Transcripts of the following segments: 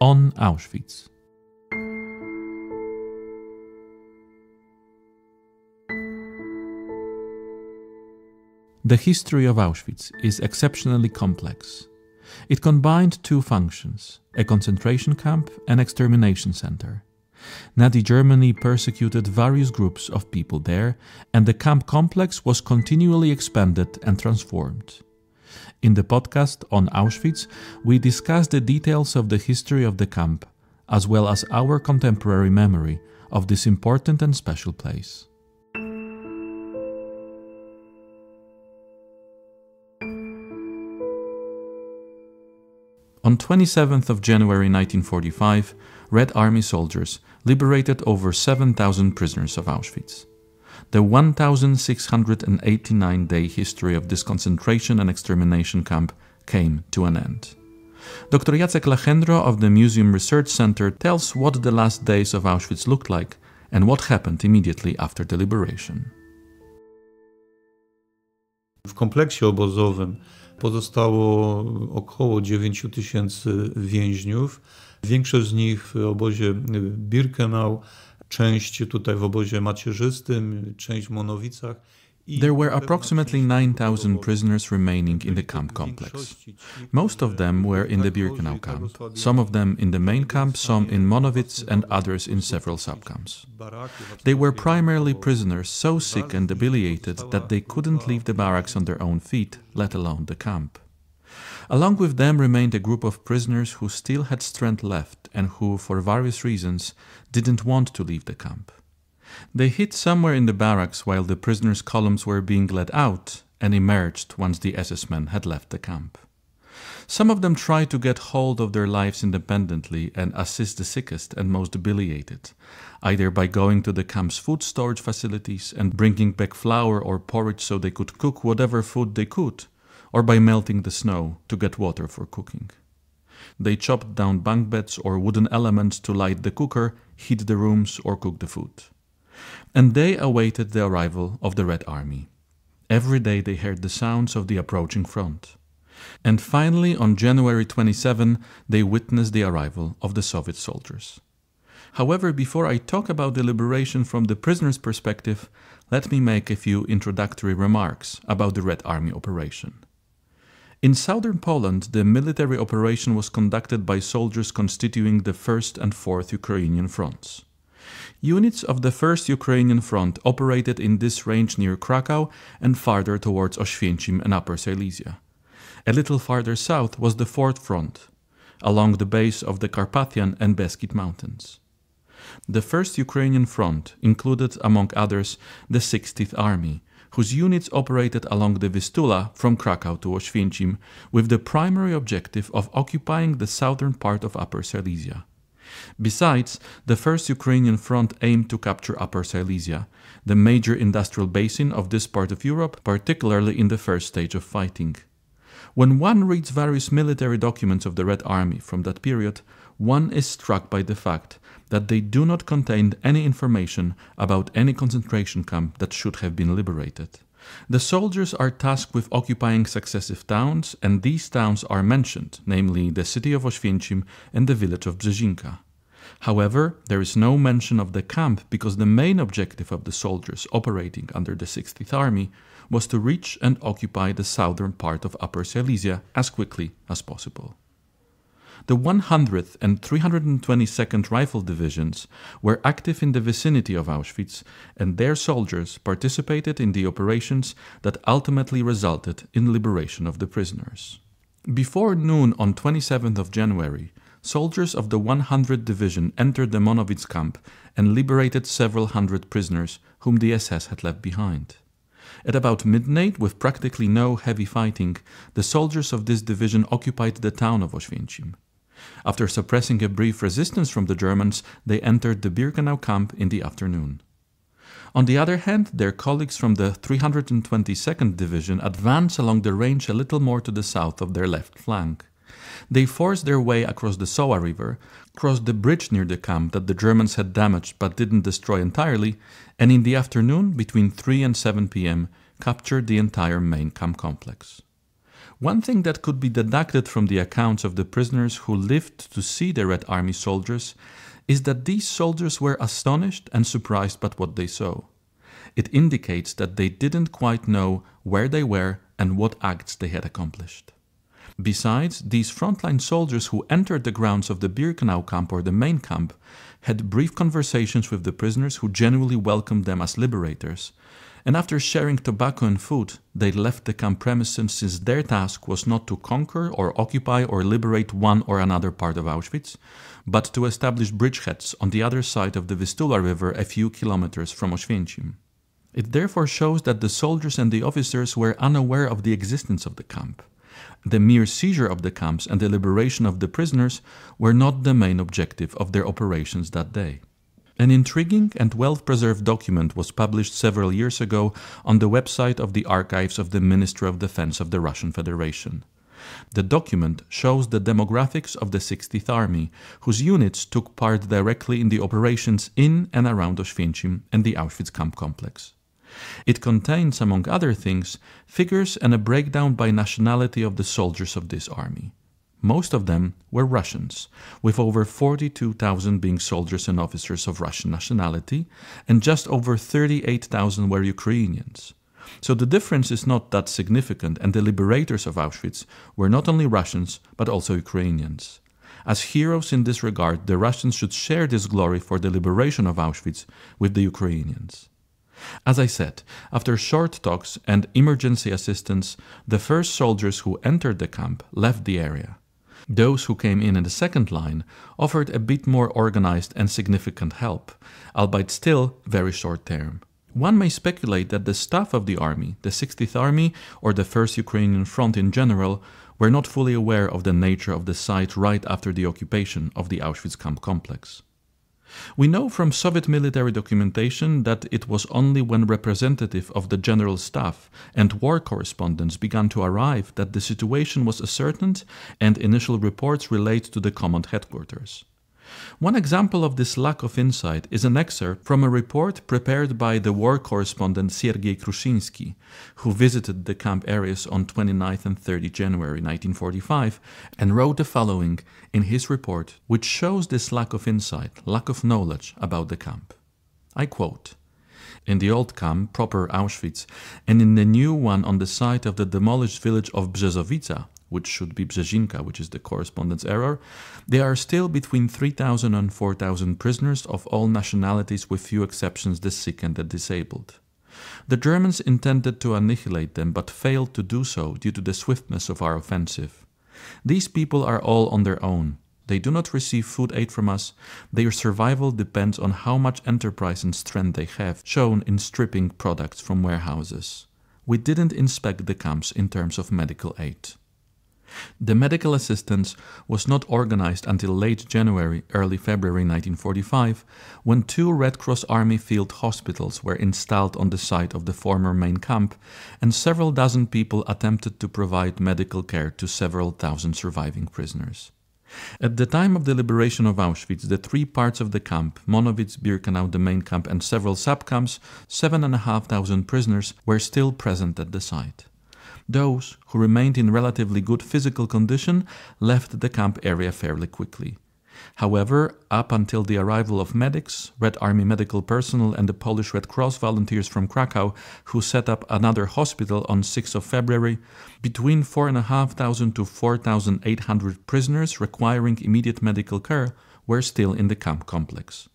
on Auschwitz. The history of Auschwitz is exceptionally complex. It combined two functions, a concentration camp and extermination center. Nazi Germany persecuted various groups of people there, and the camp complex was continually expanded and transformed. In the podcast on Auschwitz, we discuss the details of the history of the camp, as well as our contemporary memory of this important and special place. On 27th of January 1945, Red Army soldiers liberated over 7,000 prisoners of Auschwitz. The 1,689-day history of this concentration and extermination camp came to an end. Dr. Jacek Lachendro of the Museum Research Center tells what the last days of Auschwitz looked like and what happened immediately after the liberation. W kompleksie obozowym pozostało około 9,000 więźniów. Większość z nich w obozie Birkenau, część tutaj w obozie macierzystym, część w Monowicach. There were approximately 9,000 prisoners remaining in the camp complex. Most of them were in the Birkenau camp, some of them in the main camp, some in Monowitz and others in several subcamps. They were primarily prisoners so sick and debilitated that they couldn't leave the barracks on their own feet, let alone the camp. Along with them remained a group of prisoners who still had strength left and who, for various reasons, didn't want to leave the camp. They hid somewhere in the barracks while the prisoners' columns were being led out and emerged once the SS men had left the camp. Some of them tried to get hold of their lives independently and assist the sickest and most debilitated, either by going to the camp's food storage facilities and bringing back flour or porridge so they could cook whatever food they could, or by melting the snow to get water for cooking. They chopped down bunk beds or wooden elements to light the cooker, heat the rooms, or cook the food. And they awaited the arrival of the Red Army. Every day they heard the sounds of the approaching front. And finally, on January 27, they witnessed the arrival of the Soviet soldiers. However, before I talk about the liberation from the prisoners' perspective, let me make a few introductory remarks about the Red Army operation. In southern Poland, the military operation was conducted by soldiers constituting the 1st and 4th Ukrainian fronts. Units of the 1st Ukrainian Front operated in this range near Krakow and farther towards Oświęcim and Upper Silesia. A little farther south was the 4th Front, along the base of the Carpathian and Beskid Mountains. The 1st Ukrainian Front included, among others, the 60th Army, whose units operated along the Vistula from Krakow to Oświęcim, with the primary objective of occupying the southern part of Upper Silesia. Besides, the 1st Ukrainian Front aimed to capture Upper Silesia, the major industrial basin of this part of Europe, particularly in the first stage of fighting. When one reads various military documents of the Red Army from that period, one is struck by the fact that they do not contain any information about any concentration camp that should have been liberated. The soldiers are tasked with occupying successive towns, and these towns are mentioned, namely the city of Oświęcim and the village of Brzezinka. However, there is no mention of the camp because the main objective of the soldiers operating under the 60th Army was to reach and occupy the southern part of Upper Silesia as quickly as possible. The 100th and 322nd Rifle Divisions were active in the vicinity of Auschwitz, and their soldiers participated in the operations that ultimately resulted in liberation of the prisoners. Before noon on 27th of January, soldiers of the 100th Division entered the Monowitz camp and liberated several hundred prisoners whom the SS had left behind. At about midnight, with practically no heavy fighting, the soldiers of this division occupied the town of Oświęcim. After suppressing a brief resistance from the Germans, they entered the Birkenau camp in the afternoon. On the other hand, their colleagues from the 322nd Division advanced along the range a little more to the south of their left flank. They forced their way across the Soa River, crossed the bridge near the camp that the Germans had damaged but didn't destroy entirely, and in the afternoon, between 3 and 7 p.m., captured the entire main camp complex. One thing that could be deducted from the accounts of the prisoners who lived to see the Red Army soldiers is that these soldiers were astonished and surprised by what they saw. It indicates that they didn't quite know where they were and what acts they had accomplished. Besides, these frontline soldiers who entered the grounds of the Birkenau camp or the main camp had brief conversations with the prisoners who genuinely welcomed them as liberators, and after sharing tobacco and food, they left the camp premises since their task was not to conquer or occupy or liberate one or another part of Auschwitz, but to establish bridgeheads on the other side of the Vistula River a few kilometers from Oświęcim. It therefore shows that the soldiers and the officers were unaware of the existence of the camp. The mere seizure of the camps and the liberation of the prisoners were not the main objective of their operations that day. An intriguing and well-preserved document was published several years ago on the website of the archives of the Ministry of Defense of the Russian Federation. The document shows the demographics of the 60th Army, whose units took part directly in the operations in and around Oświęcim and the Auschwitz camp complex. It contains, among other things, figures and a breakdown by nationality of the soldiers of this army. Most of them were Russians, with over 42,000 being soldiers and officers of Russian nationality, and just over 38,000 were Ukrainians. So the difference is not that significant, and the liberators of Auschwitz were not only Russians, but also Ukrainians. As heroes in this regard, the Russians should share this glory for the liberation of Auschwitz with the Ukrainians. As I said, after short talks and emergency assistance, the first soldiers who entered the camp left the area. Those who came in the second line offered a bit more organized and significant help, albeit still very short term. One may speculate that the staff of the army, the 60th Army or the 1st Ukrainian Front in general, were not fully aware of the nature of the site right after the occupation of the Auschwitz camp complex. We know from Soviet military documentation that it was only when representatives of the general staff and war correspondents began to arrive that the situation was ascertained and initial reports relate to the command headquarters. One example of this lack of insight is an excerpt from a report prepared by the war correspondent Sergei Krushinsky, who visited the camp areas on 29 and 30 January 1945 and wrote the following in his report, which shows this lack of insight, lack of knowledge about the camp. I quote, "In the old camp, proper Auschwitz, and in the new one on the site of the demolished village of Brzezowica, which should be Brzezinka, which is the correspondence error, there are still between 3,000 and 4,000 prisoners of all nationalities, with few exceptions the sick and the disabled. The Germans intended to annihilate them, but failed to do so due to the swiftness of our offensive. These people are all on their own. They do not receive food aid from us. Their survival depends on how much enterprise and strength they have shown in stripping products from warehouses. We didn't inspect the camps in terms of medical aid." The medical assistance was not organized until late January, early February 1945, when 2 Red Cross Army field hospitals were installed on the site of the former main camp, and several dozen people attempted to provide medical care to several thousand surviving prisoners. At the time of the liberation of Auschwitz, the 3 parts of the camp, Monowitz, Birkenau, the main camp, and several sub-camps, 7,500 prisoners were still present at the site. Those who remained in relatively good physical condition left the camp area fairly quickly. However, up until the arrival of medics, Red Army medical personnel and the Polish Red Cross volunteers from Krakow, who set up another hospital on 6th of February, between 4,500 to 4,800 prisoners requiring immediate medical care were still in the camp complex.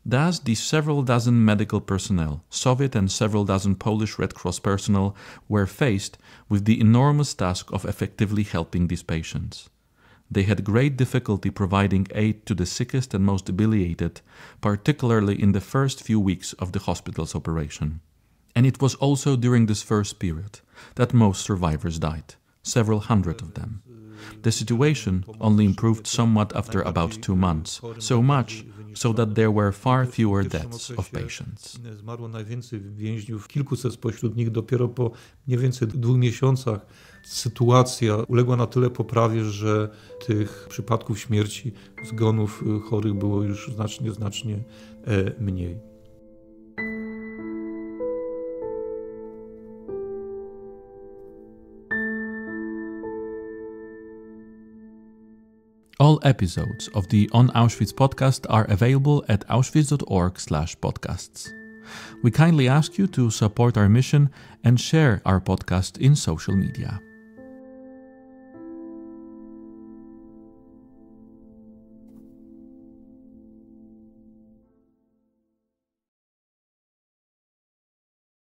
Thus, these several dozen medical personnel, Soviet and several dozen Polish Red Cross personnel, were faced with the enormous task of effectively helping these patients. They had great difficulty providing aid to the sickest and most debilitated, particularly in the first few weeks of the hospital's operation. And it was also during this first period that most survivors died, several hundred of them. The situation only improved somewhat after about 2 months, so much so that there were far fewer deaths of patients. Zmarło najwięcej więźniów, kilkuset spośród nich dopiero po mniej więcej 2 miesiącach. Sytuacja uległa na tyle poprawie, że tych przypadków śmierci, zgonów chorych było już znacznie mniej. All episodes of the On Auschwitz podcast are available at auschwitz.org/podcasts. We kindly ask you to support our mission and share our podcast in social media.